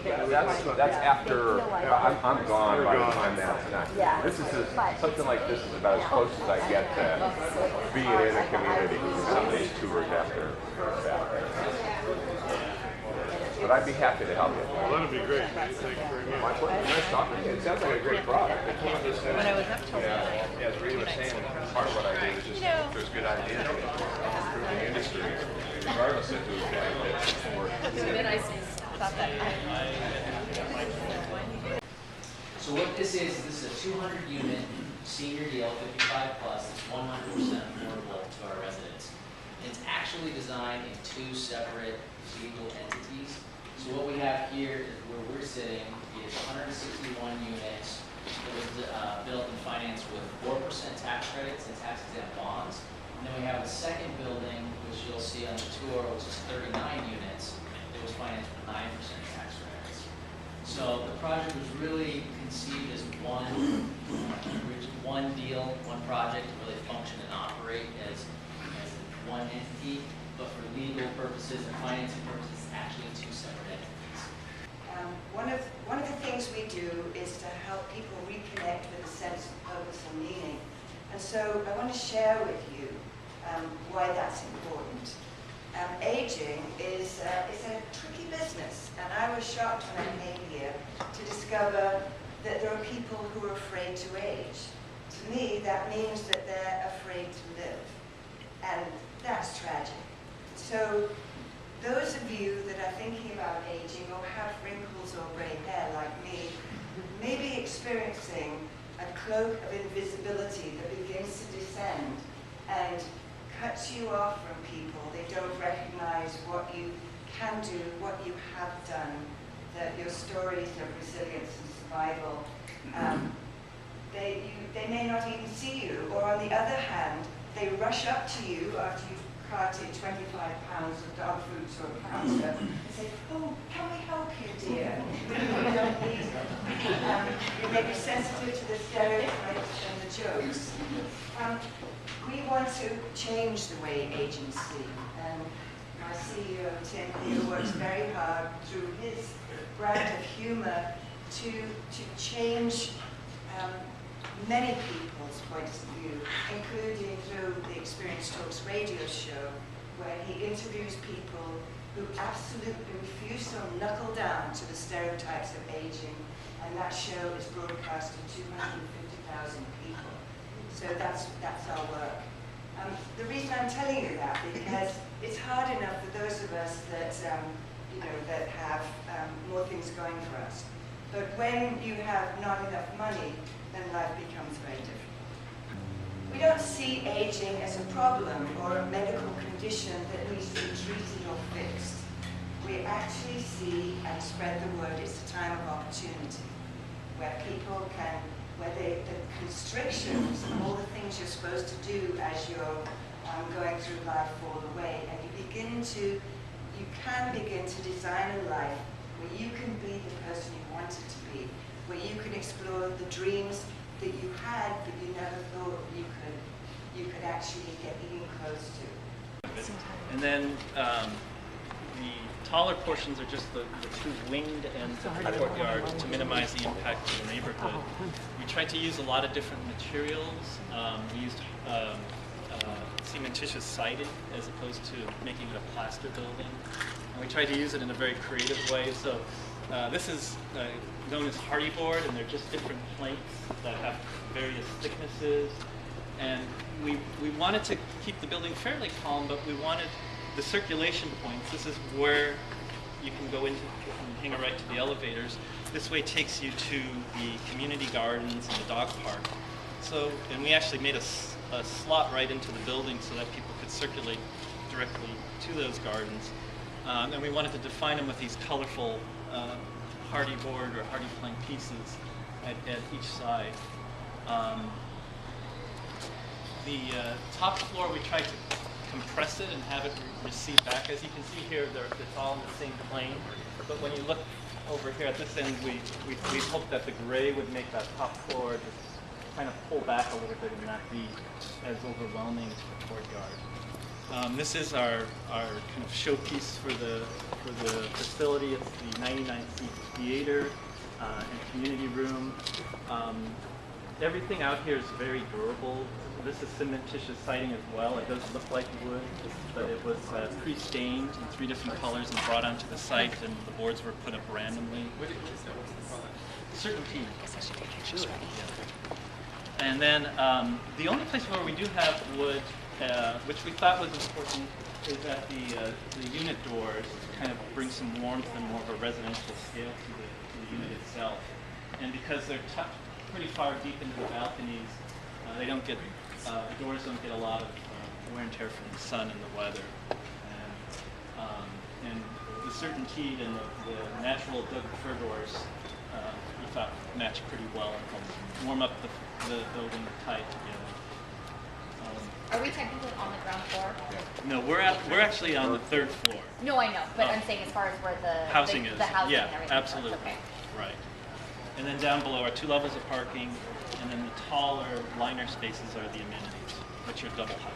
That's after I'm gone by the time that's done. Yeah. This is something like this is about as close as I get to being in a community. Some of these tours after that. But I'd be happy to help you. Well, that'd be great. Thank you very much. Nice talking to you. It sounds like a great product. When I was up till Yeah, as Rita was saying, part of what I do is just if there's good ideas to improve the industry, regardless of who's doing it. So what this is a 200 unit senior deal, 55 plus. It's 100% affordable to our residents. It's actually designed in two separate legal entities. So what we have here is where we're sitting is 161 units. It was built and financed with 4% tax credits and tax exempt bonds. And then we have a second building, which you'll see on the tour, which is 39 units. It was financed with 9% tax credits. So the project was really conceived as one deal, one project to really function and operate as one entity, but for legal purposes and financing purposes, it's actually two separate entities. One of the things we do is to help people reconnect with a sense of purpose and meaning. And so I want to share with you why that's important. Aging is a tricky business, and I was shocked when I came here to discover that there are people who are afraid to age. To me, that means that they're afraid to live, and that's tragic. So those of you that are thinking about aging or have wrinkles or gray hair like me may be experiencing a cloak of invisibility that begins to descend and cuts you off from people. They don't recognize what you can do, what you have done, that your stories of resilience and survival. They may not even see you, or on the other hand, they rush up to you after you've carted 25 pounds of dog food to a counter and say, "Oh, can we help you, dear?" You may be sensitive to the stereotypes and the jokes. We want to change the way agents see, and our CEO, Tim, here works very hard through his brand of humor to change many people's points of view, including through the Experience Talks radio show, where he interviews people who absolutely refuse to knuckle down to the stereotypes of aging, and that show is broadcast to 250,000 people. So that's our work. The reason I'm telling you that, because it's hard enough for those of us that that have more things going for us. But when you have not enough money, then life becomes very difficult. We don't see aging as a problem or a medical condition that needs to be treated or fixed. We actually see and spread the word it's a time of opportunity, where people can, where the constrictions and all the things you're supposed to do as you're going through life fall away, and you can begin to design a life where you can be the person you wanted to be, where you can explore the dreams that you had but you never thought you could actually get even close to. And then the taller portions are just the two winged ends of the courtyard to minimize the impact of the neighborhood. We tried to use a lot of different materials. We used cementitious siding as opposed to making it a plaster building. And we tried to use it in a very creative way. So this is known as hardy board, and they're just different planks that have various thicknesses. And we wanted to keep the building fairly calm, but we wanted the circulation points. This is where you can go into and hang a right to the elevators. This way takes you to the community gardens and the dog park. So, and we actually made a slot right into the building so that people could circulate directly to those gardens. And we wanted to define them with these colorful hardy board or hardy plank pieces at each side. The top floor, we tried to compress it and have it recede back. As you can see here, it's all in the same plane. But when you look over here at this end, we hoped that the gray would make that top floor just kind of pull back a little bit and not be as overwhelming to the courtyard. This is our kind of showpiece for the facility. It's the 99-seat theater and community room. Everything out here is very durable. This is cementitious siding as well. It does look like wood, but it was pre-stained in 3 different colors and brought onto the site, and the boards were put up randomly. Certainty. Yeah. And then the only place where we do have wood, which we thought was important, is at the unit doors to kind of bring some warmth and more of a residential scale to the unit itself. And because they're tucked pretty far deep into the balconies, they don't get the doors don't get a lot of wear and tear from the sun and the weather. And the certainty and the natural Doug fir doors we thought match pretty well and help warm up the building tight together. Are we technically on the ground floor? No, we're actually on the 3rd floor. No, I know, but I'm saying as far as where the Housing is. the housing Yeah, and everything. absolutely. Okay. Right. And then down below are 2 levels of parking, and then the taller liner spaces are the amenities, which are double height.